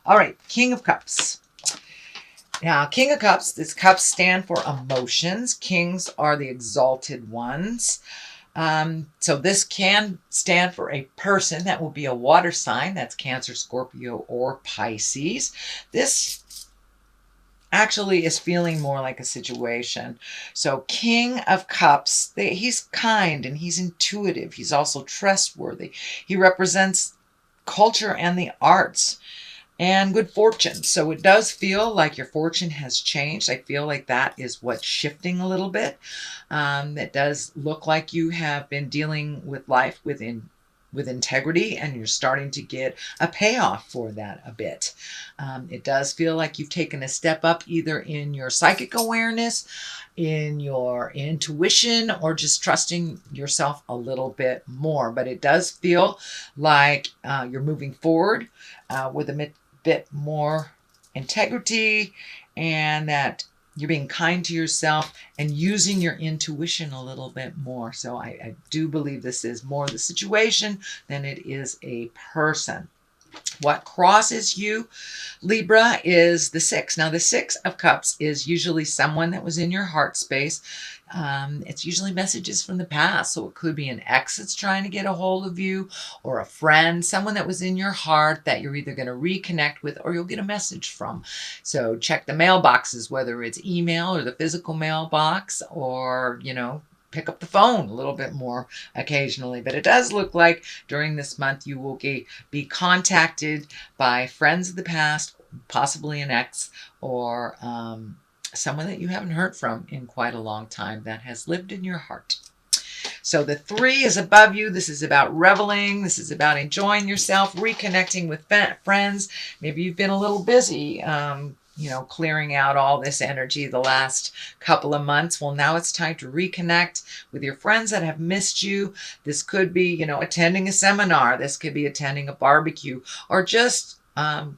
All right, King of Cups. Now, King of Cups, these cups stand for emotions. Kings are the exalted ones. So this can stand for a person. That will be a water sign. That's Cancer, Scorpio, or Pisces. This actually is feeling more like a situation. So King of Cups, he's kind and he's intuitive. He's also trustworthy. He represents culture and the arts and good fortune. So it does feel like your fortune has changed. I feel like that is what's shifting a little bit. It does look like you have been dealing with life with integrity, and you're starting to get a payoff for that a bit. It does feel like you've taken a step up either in your psychic awareness, in your intuition, or just trusting yourself a little bit more. But it does feel like you're moving forward with a bit more integrity, and that you're being kind to yourself and using your intuition a little bit more. So I do believe this is more the situation than it is a person. What crosses you, Libra, is the 6. Now, the 6 of Cups is usually someone that was in your heart space. It's usually messages from the past. So it could be an ex that's trying to get a hold of you, or a friend, someone that was in your heart that you're either going to reconnect with or you'll get a message from. So check the mailboxes, whether it's email or the physical mailbox, or, pick up the phone a little bit more occasionally. But it does look like during this month you will be contacted by friends of the past, possibly an ex, or someone that you haven't heard from in quite a long time that has lived in your heart. So the 3 is above you. This is about reveling. This is about enjoying yourself, reconnecting with friends. Maybe you've been a little busy, clearing out all this energy the last couple of months. Well, now it's time to reconnect with your friends that have missed you. This could be, attending a seminar. This could be attending a barbecue, or just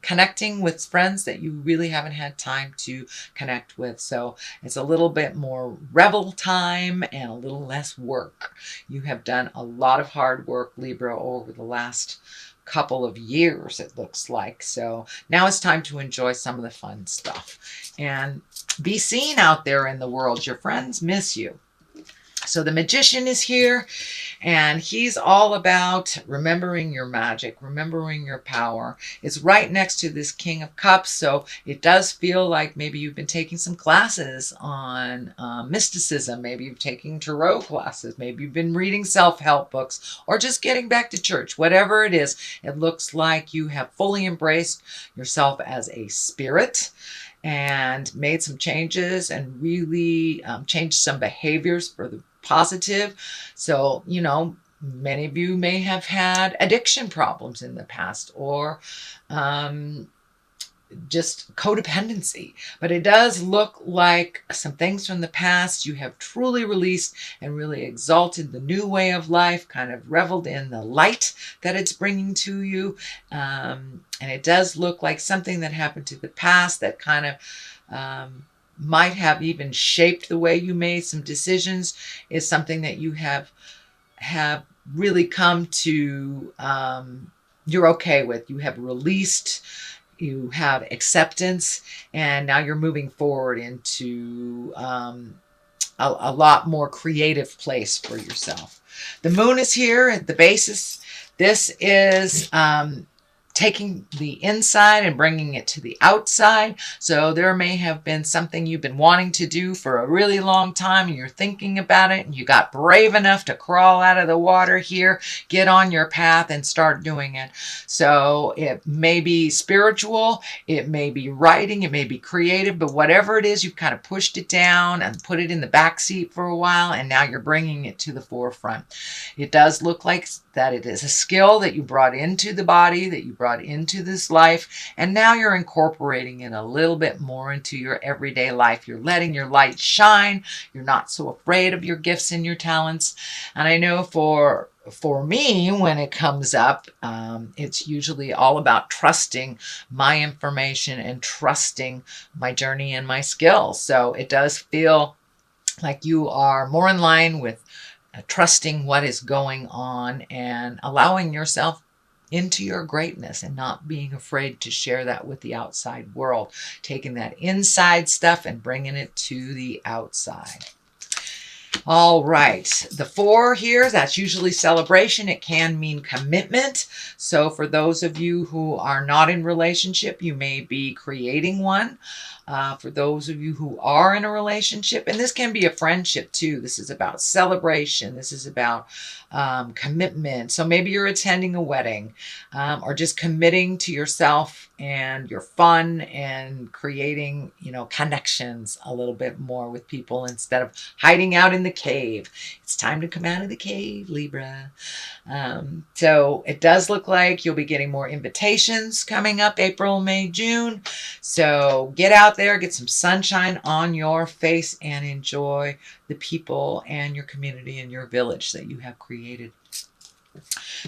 connecting with friends that you really haven't had time to connect with. So it's a little bit more revel time and a little less work. You have done a lot of hard work, Libra, over the last couple of years, it looks like. So now it's time to enjoy some of the fun stuff and be seen out there in the world. Your friends miss you. So the Magician is here, and he's all about remembering your magic, remembering your power. It's right next to this King of Cups, so it does feel like maybe you've been taking some classes on mysticism. Maybe you've taken tarot classes. Maybe you've been reading self-help books, or just getting back to church. Whatever it is, it looks like you have fully embraced yourself as a spirit and made some changes and really changed some behaviors for the positive. So, many of you may have had addiction problems in the past, or just codependency. But it does look like some things from the past you have truly released and really exalted the new way of life, kind of reveled in the light that it's bringing to you. And it does look like something that happened to the past that kind of might have even shaped the way you made some decisions is something that you have really come to, you're okay with. You have released, you have acceptance, and now you're moving forward into a lot more creative place for yourself. The Moon is here at the basis. This is taking the inside and bringing it to the outside. So there may have been something you've been wanting to do for a really long time, and you're thinking about it, and you got brave enough to crawl out of the water here, get on your path and start doing it. So it may be spiritual, it may be writing, it may be creative, but whatever it is, you've kind of pushed it down and put it in the back seat for a while, and now you're bringing it to the forefront. It does look like that it is a skill that you brought into the body, that you brought into this life, and now you're incorporating it a little bit more into your everyday life. You're letting your light shine. You're not so afraid of your gifts and your talents. And I know for me, when it comes up, it's usually all about trusting my information and trusting my journey and my skills. So it does feel like you are more in line with trusting what is going on and allowing yourself into your greatness and not being afraid to share that with the outside world, taking that inside stuff and bringing it to the outside. All right, the 4 here, that's usually celebration. It can mean commitment. So for those of you who are not in relationship, you may be creating one. For those of you who are in a relationship, and this can be a friendship too. This is about celebration. This is about commitment. So maybe you're attending a wedding or just committing to yourself and your fun and creating, connections a little bit more with people instead of hiding out in the cave. It's time to come out of the cave, Libra. So it does look like you'll be getting more invitations coming up April, May, June. So get out there, get some sunshine on your face, and enjoy the people and your community and your village that you have created.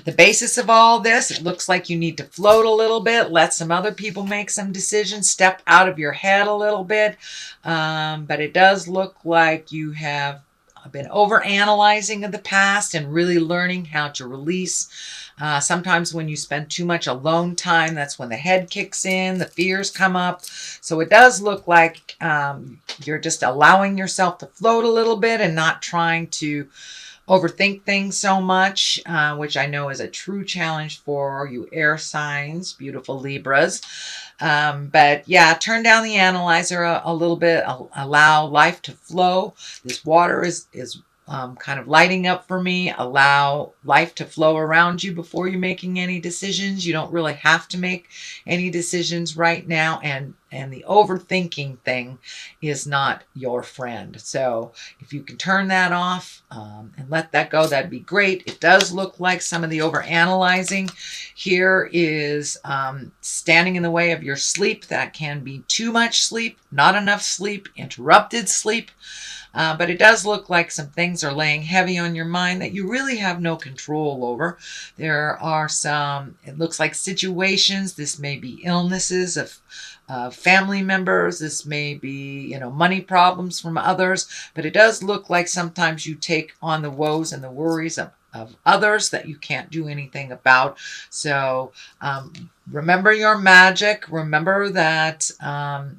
The basis of all this, it looks like you need to float a little bit, let some other people make some decisions, step out of your head a little bit. But it does look like you have been over-analyzing of the past and really learning how to release. Sometimes when you spend too much alone time, that's when the head kicks in, the fears come up. So it does look like you're just allowing yourself to float a little bit and not trying to overthink things so much, which I know is a true challenge for you air signs, beautiful Libras. But yeah, turn down the analyzer a little bit, allow life to flow. This water is kind of lighting up for me. Allow life to flow around you before you're making any decisions. You don't really have to make any decisions right now. And the overthinking thing is not your friend. So if you can turn that off and let that go, that'd be great. It does look like some of the overanalyzing here is standing in the way of your sleep. That can be too much sleep, not enough sleep, interrupted sleep. But it does look like some things are laying heavy on your mind that you really have no control over. There are some, it looks like situations. This may be illnesses of family members. This may be, money problems from others. But it does look like sometimes you take on the woes and the worries of others that you can't do anything about. So remember your magic. Remember that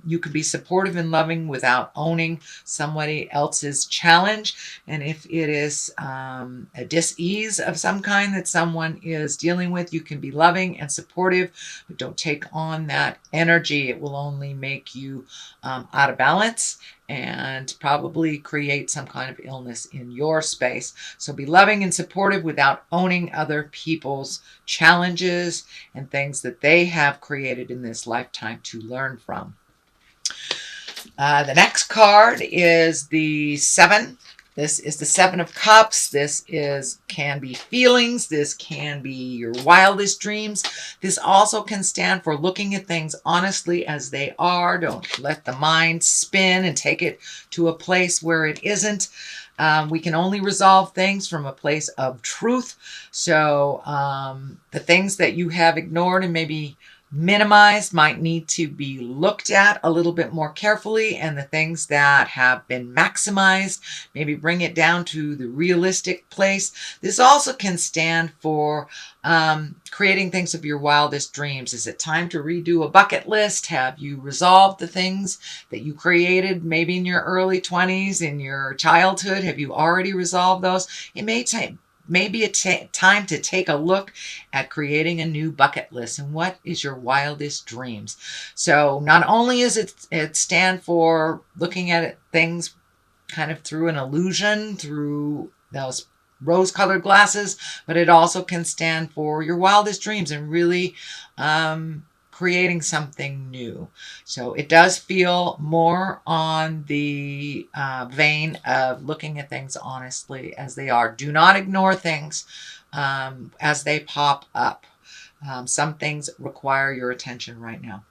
you can be supportive and loving without owning somebody else's challenge. And if it is a dis-ease of some kind that someone is dealing with, you can be loving and supportive, but don't take on that energy. It will only make you out of balance and probably create some kind of illness in your space. So be loving and supportive without owning other people's challenges and things that they have created in this lifetime to learn from. The next card is the 7. This is the 7 of Cups. This can be feelings. This can be your wildest dreams. This also can stand for looking at things honestly as they are. Don't let the mind spin and take it to a place where it isn't. We can only resolve things from a place of truth. So the things that you have ignored and maybe minimized might need to be looked at a little bit more carefully, and the things that have been maximized, maybe bring it down to the realistic place. This also can stand for creating things of your wildest dreams. Is it time to redo a bucket list? Have you resolved the things that you created maybe in your early 20s, in your childhood? Have you already resolved those? It may take maybe time to take a look at creating a new bucket list and what is your wildest dreams. So not only is it stand for looking at things kind of through an illusion, through those rose-colored glasses, but it also can stand for your wildest dreams and really creating something new. So it does feel more on the vein of looking at things honestly as they are. Do not ignore things as they pop up. Some things require your attention right now.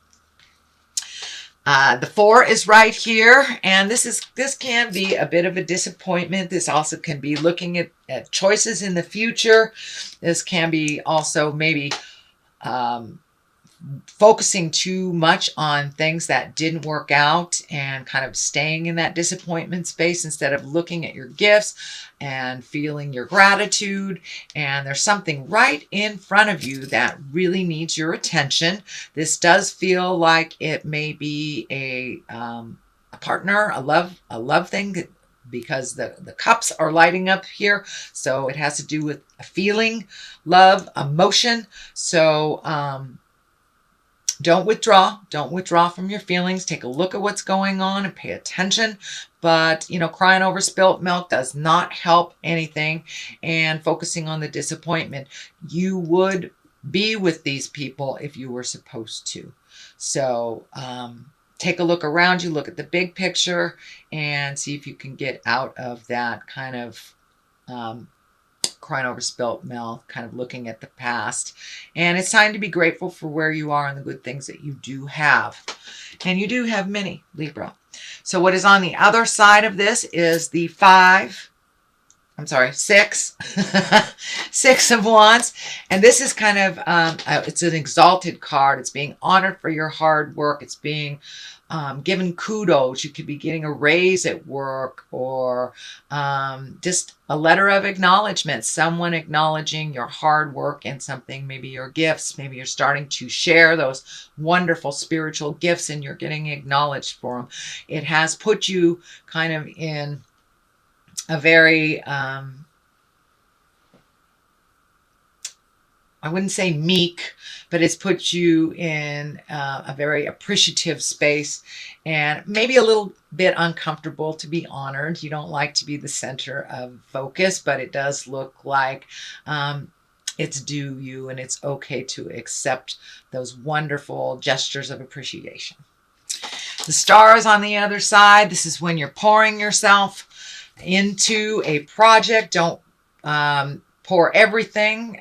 The 4 is right here, and this can be a bit of a disappointment. This also can be looking at choices in the future. This can be also maybe focusing too much on things that didn't work out and kind of staying in that disappointment space instead of looking at your gifts and feeling your gratitude. And there's something right in front of you that really needs your attention. This does feel like it may be a partner, a love thing, because the cups are lighting up here. So it has to do with a feeling, love, emotion. So don't withdraw. Don't withdraw from your feelings. Take a look at what's going on and pay attention. But, crying over spilt milk does not help anything. And focusing on the disappointment. You would be with these people if you were supposed to. So take a look around you. Look at the big picture and see if you can get out of that kind of crying over spilt milk, kind of looking at the past. And it's time to be grateful for where you are and the good things that you do have. And you do have many, Libra. So what is on the other side of this is the six, six of wands. And this is kind of, it's an exalted card. It's being honored for your hard work. It's being given kudos. You could be getting a raise at work, or just a letter of acknowledgement, someone acknowledging your hard work and something, maybe your gifts. Maybe you're starting to share those wonderful spiritual gifts and you're getting acknowledged for them. It has put you kind of in a very, I wouldn't say meek, but it's put you in a very appreciative space and maybe a little bit uncomfortable to be honored. You don't like to be the center of focus, but it does look like it's due you, and it's okay to accept those wonderful gestures of appreciation. The stars on the other side, this is when you're pouring yourself into a project. Don't pour everything.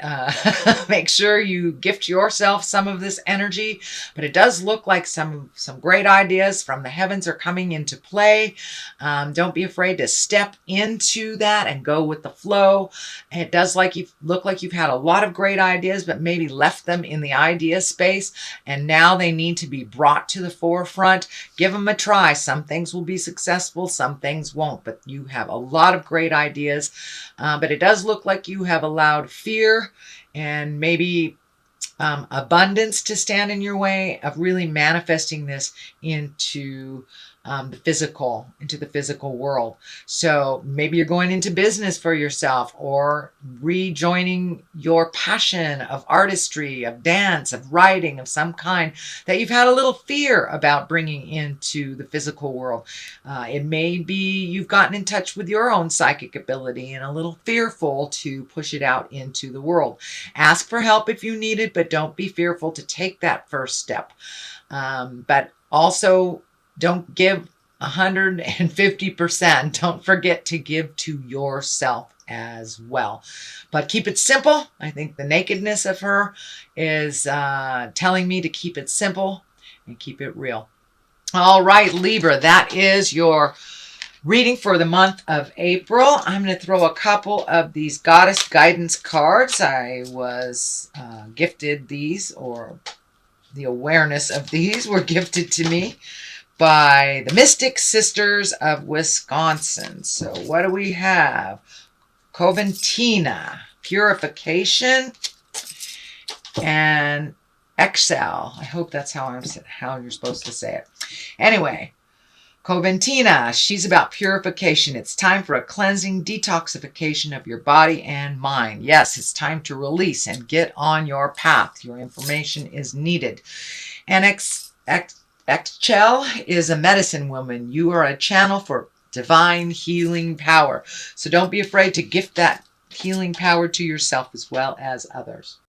Make sure you gift yourself some of this energy. But it does look like some great ideas from the heavens are coming into play. Don't be afraid to step into that and go with the flow. It does look like you've had a lot of great ideas, but maybe left them in the idea space. And now they need to be brought to the forefront. Give them a try. Some things will be successful, some things won't. But you have a lot of great ideas. But it does look like you have allowed fear and maybe abundance to stand in your way of really manifesting this into the physical world. So maybe you're going into business for yourself, or rejoining your passion of artistry, of dance, of writing of some kind that you've had a little fear about bringing into the physical world. It may be you've gotten in touch with your own psychic ability and a little fearful to push it out into the world. Ask for help if you need it, but don't be fearful to take that first step. But also, don't give 150%. Don't forget to give to yourself as well. But keep it simple. I think the nakedness of her is telling me to keep it simple and keep it real. All right, Libra, that is your reading for the month of April. I'm going to throw a couple of these goddess guidance cards. I was gifted these, or the awareness of these were gifted to me by the Mystic Sisters of Wisconsin. So what do we have? Coventina, purification, and exhale. I hope that's how you're supposed to say it. Anyway, Coventina, she's about purification. It's time for a cleansing detoxification of your body and mind. Yes, it's time to release and get on your path. Your information is needed. And Exhale is a medicine woman. You are a channel for divine healing power. So don't be afraid to gift that healing power to yourself as well as others.